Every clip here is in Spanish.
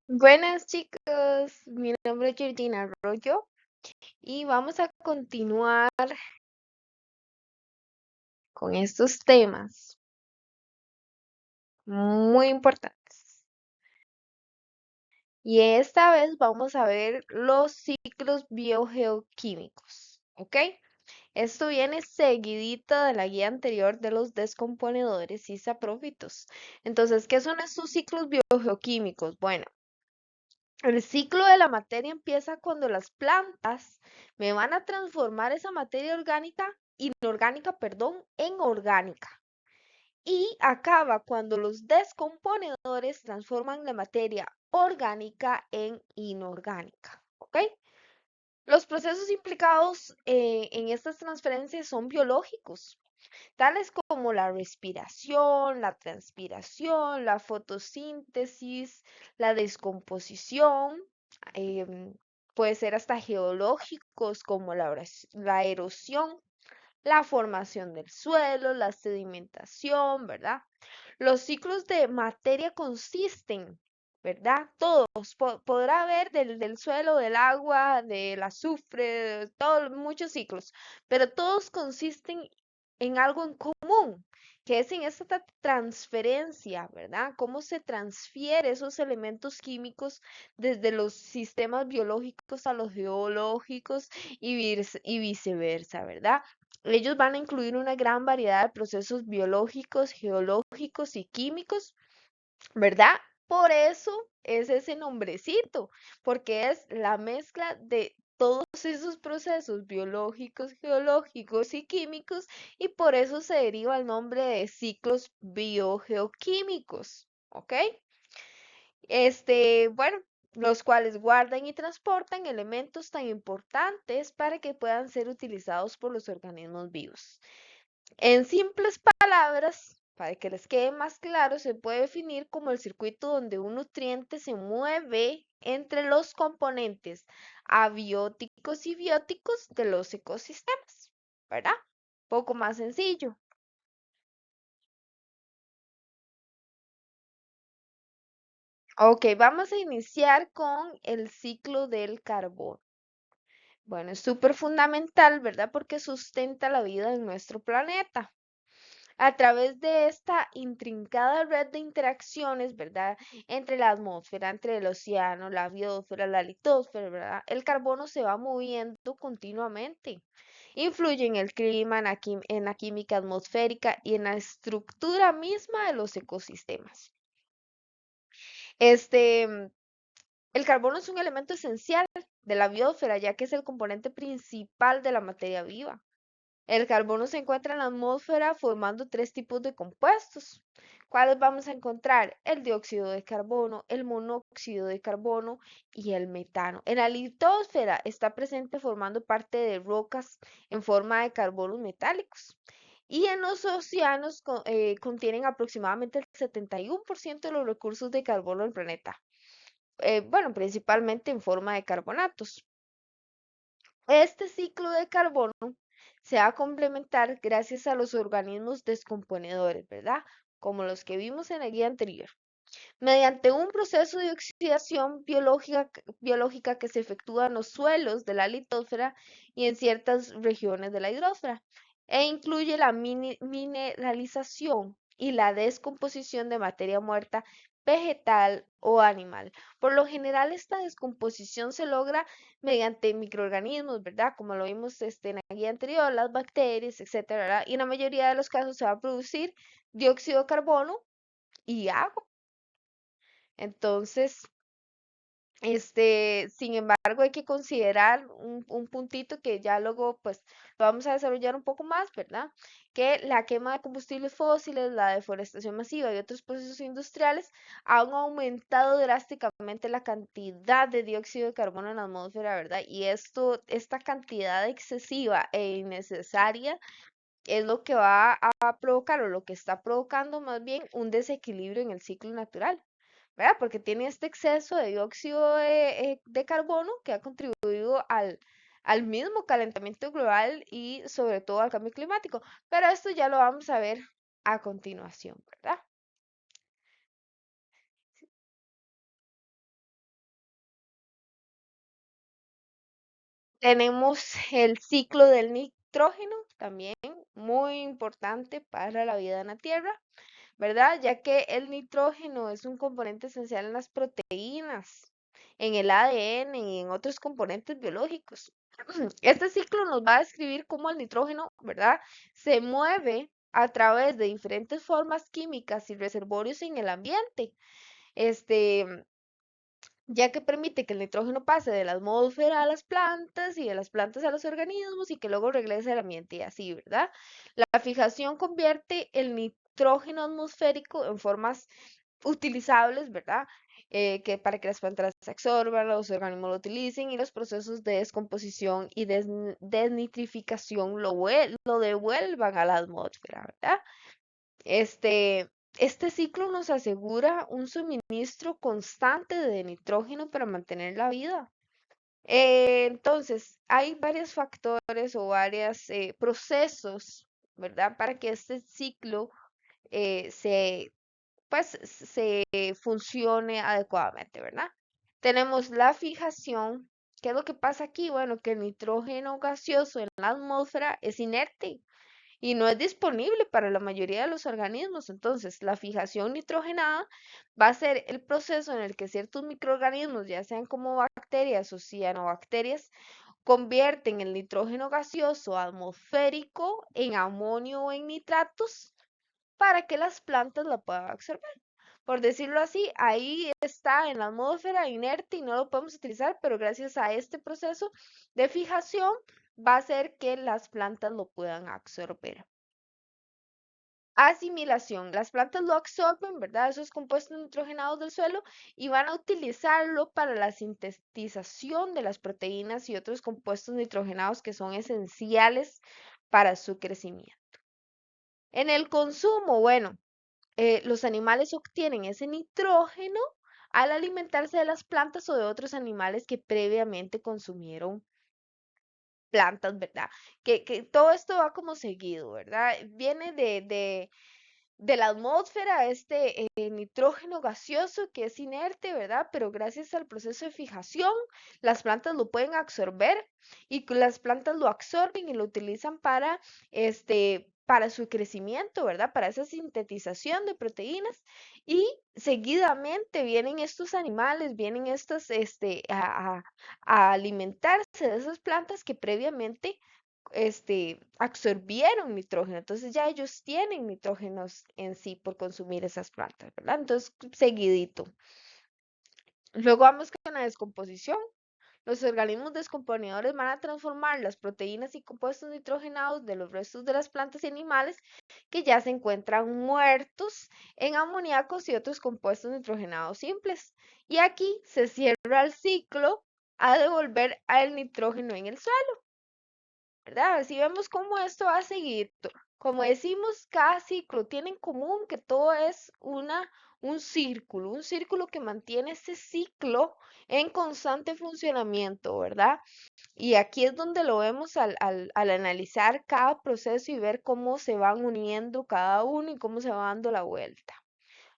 Buenas chicos, mi nombre es Georgina Arroyo y vamos a continuar con estos temas muy importantes. Y esta vez vamos a ver los ciclos biogeoquímicos, ¿ok? Esto viene seguidito de la guía anterior de los descomponedores y saprófitos. Entonces, ¿qué son estos ciclos biogeoquímicos? Bueno, el ciclo de la materia empieza cuando las plantas me van a transformar esa materia inorgánica, perdón, en orgánica. Y acaba cuando los descomponedores transforman la materia orgánica en inorgánica. ¿Ok? Los procesos implicados en estas transferencias son biológicos, tales como la respiración, la transpiración, la fotosíntesis, la descomposición, em, puede ser hasta geológicos como la erosión, la formación del suelo, la sedimentación, ¿verdad? Los ciclos de materia consisten, ¿verdad? Todos, podrá haber del suelo, del agua, del azufre, de todos, muchos ciclos, pero todos consisten en algo en común, que es en esta transferencia, ¿verdad? Cómo se transfiere esos elementos químicos desde los sistemas biológicos a los geológicos y viceversa, ¿verdad? Ellos van a incluir una gran variedad de procesos biológicos, geológicos y químicos, ¿verdad? Por eso es ese nombrecito, porque es la mezcla de todos esos procesos biológicos, geológicos y químicos, y por eso se deriva el nombre de ciclos biogeoquímicos, ¿ok? Bueno, los cuales guardan y transportan elementos tan importantes para que puedan ser utilizados por los organismos vivos. En simples palabras, para que les quede más claro, se puede definir como el circuito donde un nutriente se mueve entre los componentes abióticos y bióticos de los ecosistemas, ¿verdad? Poco más sencillo. Ok, vamos a iniciar con el ciclo del carbono. Bueno, es súper fundamental, ¿verdad? Porque sustenta la vida en nuestro planeta. A través de esta intrincada red de interacciones, ¿verdad? Entre la atmósfera, entre el océano, la biosfera, la litosfera, ¿verdad? El carbono se va moviendo continuamente. Influye en el clima, en la química atmosférica y en la estructura misma de los ecosistemas. Este, el carbono es un elemento esencial de la biosfera, ya que es el componente principal de la materia viva. El carbono se encuentra en la atmósfera formando tres tipos de compuestos. ¿Cuáles vamos a encontrar? El dióxido de carbono, el monóxido de carbono y el metano. En la litosfera está presente formando parte de rocas en forma de carbonos metálicos. Y en los océanos contienen aproximadamente el 71% de los recursos de carbono del planeta. Bueno, principalmente en forma de carbonatos. Este ciclo de carbono se va a complementar gracias a los organismos descomponedores, ¿verdad? Como los que vimos en la guía anterior, mediante un proceso de oxidación biológica que se efectúa en los suelos de la litosfera y en ciertas regiones de la hidrosfera, e incluye la mineralización y la descomposición de materia muerta vegetal o animal. Por lo general, esta descomposición se logra mediante microorganismos, ¿verdad? Como lo vimos en la guía anterior, las bacterias, etcétera, ¿verdad? Y en la mayoría de los casos se va a producir dióxido de carbono y agua. Entonces, sin embargo, hay que considerar un puntito que ya luego, pues, lo vamos a desarrollar un poco más, ¿verdad? Que la quema de combustibles fósiles, la deforestación masiva y otros procesos industriales han aumentado drásticamente la cantidad de dióxido de carbono en la atmósfera, ¿verdad? Y esta cantidad excesiva e innecesaria es lo que va a provocar o lo que está provocando más bien un desequilibrio en el ciclo natural. ¿Verdad? Porque tiene este exceso de dióxido de carbono que ha contribuido al mismo calentamiento global y sobre todo al cambio climático. Pero esto ya lo vamos a ver a continuación, ¿verdad? Tenemos el ciclo del nitrógeno, también muy importante para la vida en la Tierra, ¿verdad? Ya que el nitrógeno es un componente esencial en las proteínas, en el ADN y en otros componentes biológicos. Este ciclo nos va a describir cómo el nitrógeno, ¿verdad? Se mueve a través de diferentes formas químicas y reservorios en el ambiente. Este, ya que permite que el nitrógeno pase de la atmósfera a las plantas y de las plantas a los organismos y que luego regrese al ambiente y así, ¿verdad? La fijación convierte el nitrógeno atmosférico en formas utilizables, ¿verdad? Que para que las plantas se absorban, los organismos lo utilicen y los procesos de descomposición y desnitrificación lo devuelvan a la atmósfera, ¿verdad? Este ciclo nos asegura un suministro constante de nitrógeno para mantener la vida. Entonces, hay varios factores o varios procesos, ¿verdad? Para que este ciclo se funcione adecuadamente, ¿verdad? Tenemos la fijación. ¿Qué es lo que pasa aquí? Bueno, que el nitrógeno gaseoso en la atmósfera es inerte y no es disponible para la mayoría de los organismos. Entonces, la fijación nitrogenada va a ser el proceso en el que ciertos microorganismos, ya sean como bacterias o cianobacterias, convierten el nitrógeno gaseoso atmosférico en amonio o en nitratos para que las plantas la puedan absorber. Por decirlo así, ahí está en la atmósfera inerte y no lo podemos utilizar, pero gracias a este proceso de fijación va a hacer que las plantas lo puedan absorber. Asimilación. Las plantas lo absorben, ¿verdad? Esos compuestos nitrogenados del suelo y van a utilizarlo para la sintetización de las proteínas y otros compuestos nitrogenados que son esenciales para su crecimiento. En el consumo, bueno, los animales obtienen ese nitrógeno al alimentarse de las plantas o de otros animales que previamente consumieron plantas, ¿verdad? Que todo esto va como seguido, ¿verdad? Viene de la atmósfera, nitrógeno gaseoso que es inerte, ¿verdad? Pero gracias al proceso de fijación, las plantas lo pueden absorber y las plantas lo absorben y lo utilizan para su crecimiento, ¿verdad? Para esa sintetización de proteínas y seguidamente vienen estos animales, vienen a alimentarse de esas plantas que previamente absorbieron nitrógeno, entonces ya ellos tienen nitrógenos en sí por consumir esas plantas, ¿verdad? Entonces, seguidito. Luego vamos con la descomposición. Los organismos descomponedores van a transformar las proteínas y compuestos nitrogenados de los restos de las plantas y animales que ya se encuentran muertos en amoníacos y otros compuestos nitrogenados simples. Y aquí se cierra el ciclo a devolver al nitrógeno en el suelo. ¿Verdad? Si vemos cómo esto va a seguir, como decimos, cada ciclo tiene en común que todo es un círculo que mantiene ese ciclo en constante funcionamiento, ¿verdad? Y aquí es donde lo vemos al analizar cada proceso y ver cómo se van uniendo cada uno y cómo se va dando la vuelta.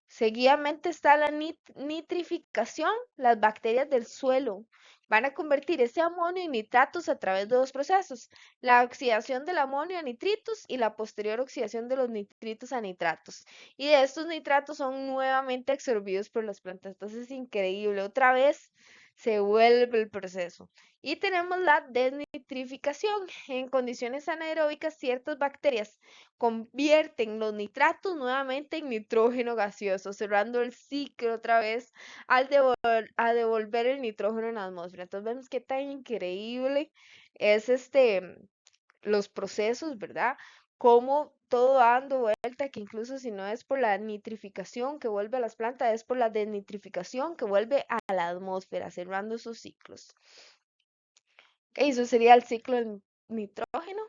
Seguidamente está la nitrificación. Las bacterias del suelo van a convertir ese amonio en nitratos a través de dos procesos, la oxidación del amonio a nitritos y la posterior oxidación de los nitritos a nitratos. Y de estos nitratos son nuevamente absorbidos por las plantas. Entonces es increíble. Otra vez se vuelve el proceso. Y tenemos la desnitrificación. En condiciones anaeróbicas, ciertas bacterias convierten los nitratos nuevamente en nitrógeno gaseoso, cerrando el ciclo otra vez a devolver el nitrógeno en la atmósfera. Entonces vemos qué tan increíble es los procesos, ¿verdad? Cómo todo va dando vuelta, que incluso si no es por la nitrificación que vuelve a las plantas, es por la desnitrificación que vuelve a la atmósfera, cerrando esos ciclos. Eso sería el ciclo del nitrógeno.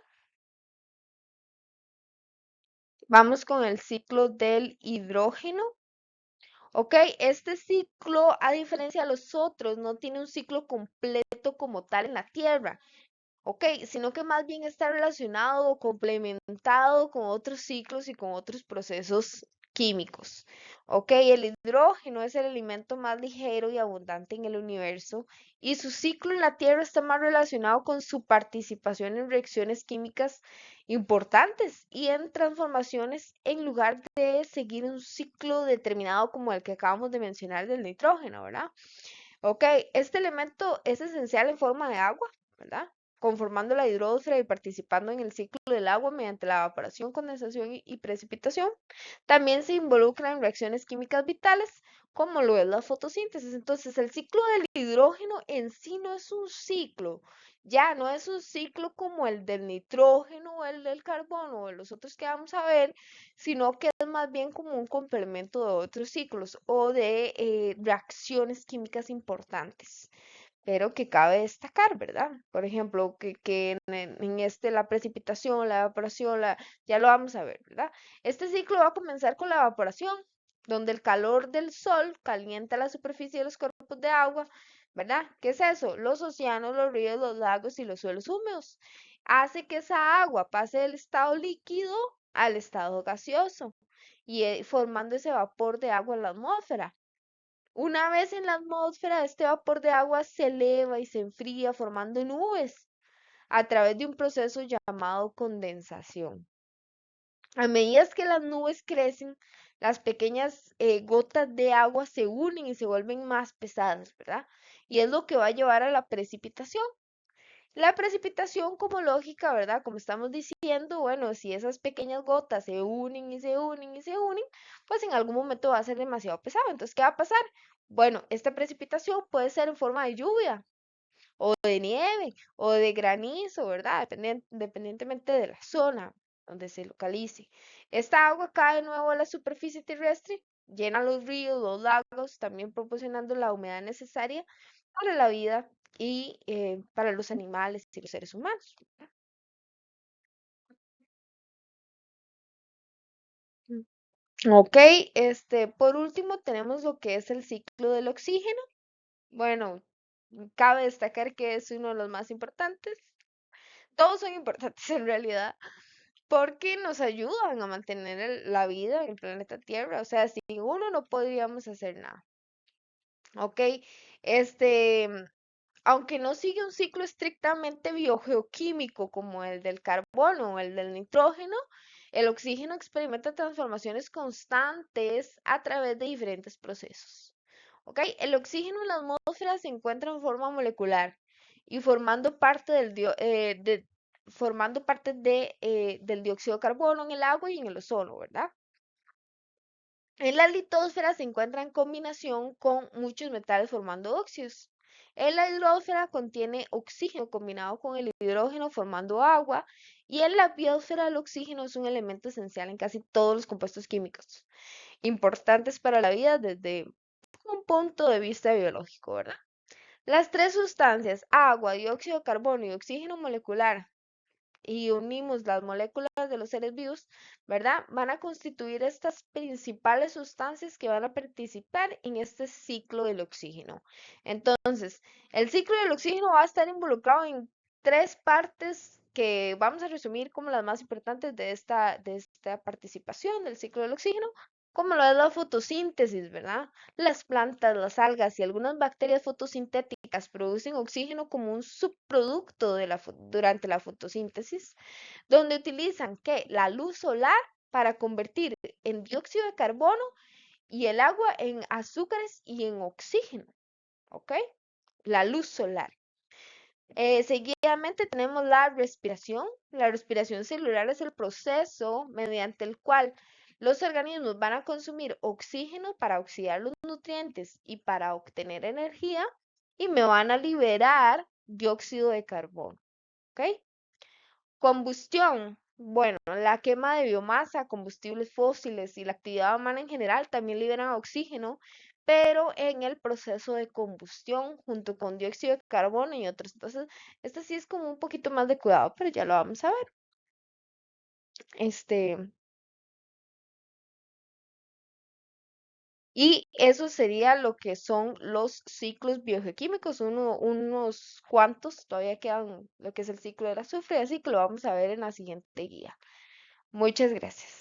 Vamos con el ciclo del hidrógeno. Ok, este ciclo, a diferencia de los otros, no tiene un ciclo completo como tal en la Tierra, ok, sino que más bien está relacionado o complementado con otros ciclos y con otros procesos químicos. Ok, el hidrógeno es el elemento más ligero y abundante en el universo y su ciclo en la Tierra está más relacionado con su participación en reacciones químicas importantes y en transformaciones en lugar de seguir un ciclo determinado como el que acabamos de mencionar del nitrógeno, ¿verdad? Ok, este elemento es esencial en forma de agua, ¿verdad? Conformando la hidrosfera y participando en el ciclo del agua mediante la evaporación, condensación y precipitación. También se involucra en reacciones químicas vitales, como lo es la fotosíntesis. Entonces, el ciclo del hidrógeno en sí no es un ciclo, ya no es un ciclo como el del nitrógeno o el del carbono o de los otros que vamos a ver, sino que es más bien como un complemento de otros ciclos o de reacciones químicas importantes, pero que cabe destacar, ¿verdad? Por ejemplo, que en este la precipitación, la evaporación, ya lo vamos a ver, ¿verdad? Este ciclo va a comenzar con la evaporación, donde el calor del sol calienta la superficie de los cuerpos de agua, ¿verdad? ¿Qué es eso? Los océanos, los ríos, los lagos y los suelos húmedos. Hace que esa agua pase del estado líquido al estado gaseoso y formando ese vapor de agua en la atmósfera. Una vez en la atmósfera, este vapor de agua se eleva y se enfría formando nubes a través de un proceso llamado condensación. A medida que las nubes crecen, las pequeñas gotas de agua se unen y se vuelven más pesadas, ¿verdad? Y es lo que va a llevar a la precipitación. La precipitación como lógica, ¿verdad? Como estamos diciendo, bueno, si esas pequeñas gotas se unen y se unen y se unen, pues en algún momento va a ser demasiado pesado. Entonces, ¿qué va a pasar? Bueno, esta precipitación puede ser en forma de lluvia o de nieve o de granizo, ¿verdad? Dependientemente de la zona donde se localice. Esta agua cae de nuevo a la superficie terrestre, llena los ríos, los lagos, también proporcionando la humedad necesaria para la vida y para los animales y los seres humanos. Mm. Ok, por último tenemos lo que es el ciclo del oxígeno. Bueno, cabe destacar que es uno de los más importantes. Todos son importantes en realidad porque nos ayudan a mantener la vida en el planeta Tierra. O sea, sin uno no podríamos hacer nada. Ok, este, aunque no sigue un ciclo estrictamente biogeoquímico como el del carbono o el del nitrógeno, el oxígeno experimenta transformaciones constantes a través de diferentes procesos. ¿Ok? El oxígeno en la atmósfera se encuentra en forma molecular y formando parte del dióxido de carbono en el agua y en el ozono, ¿verdad? En la litosfera se encuentra en combinación con muchos metales formando óxidos. En la hidrosfera contiene oxígeno combinado con el hidrógeno formando agua y en la biosfera el oxígeno es un elemento esencial en casi todos los compuestos químicos, importantes para la vida desde un punto de vista biológico, ¿verdad? Las tres sustancias, agua, dióxido de carbono y oxígeno molecular, y unimos las moléculas de los seres vivos, ¿verdad? Van a constituir estas principales sustancias que van a participar en este ciclo del oxígeno. Entonces, el ciclo del oxígeno va a estar involucrado en tres partes que vamos a resumir como las más importantes de esta participación del ciclo del oxígeno, como lo es la fotosíntesis, ¿verdad? Las plantas, las algas y algunas bacterias fotosintéticas producen oxígeno como un subproducto durante la fotosíntesis, donde utilizan ¿qué? La luz solar para convertir en dióxido de carbono y el agua en azúcares y en oxígeno, ¿ok? La luz solar. Seguidamente tenemos la respiración. La respiración celular es el proceso mediante el cual los organismos van a consumir oxígeno para oxidar los nutrientes y para obtener energía y me van a liberar dióxido de carbono. ¿Ok? Combustión. Bueno, la quema de biomasa, combustibles fósiles y la actividad humana en general también liberan oxígeno, pero en el proceso de combustión junto con dióxido de carbono y otros. Entonces, este sí es como un poquito más de cuidado, pero ya lo vamos a ver. Este, y eso sería lo que son los ciclos biogeoquímicos, unos cuantos, todavía quedan lo que es el ciclo del azufre, así que lo vamos a ver en la siguiente guía. Muchas gracias.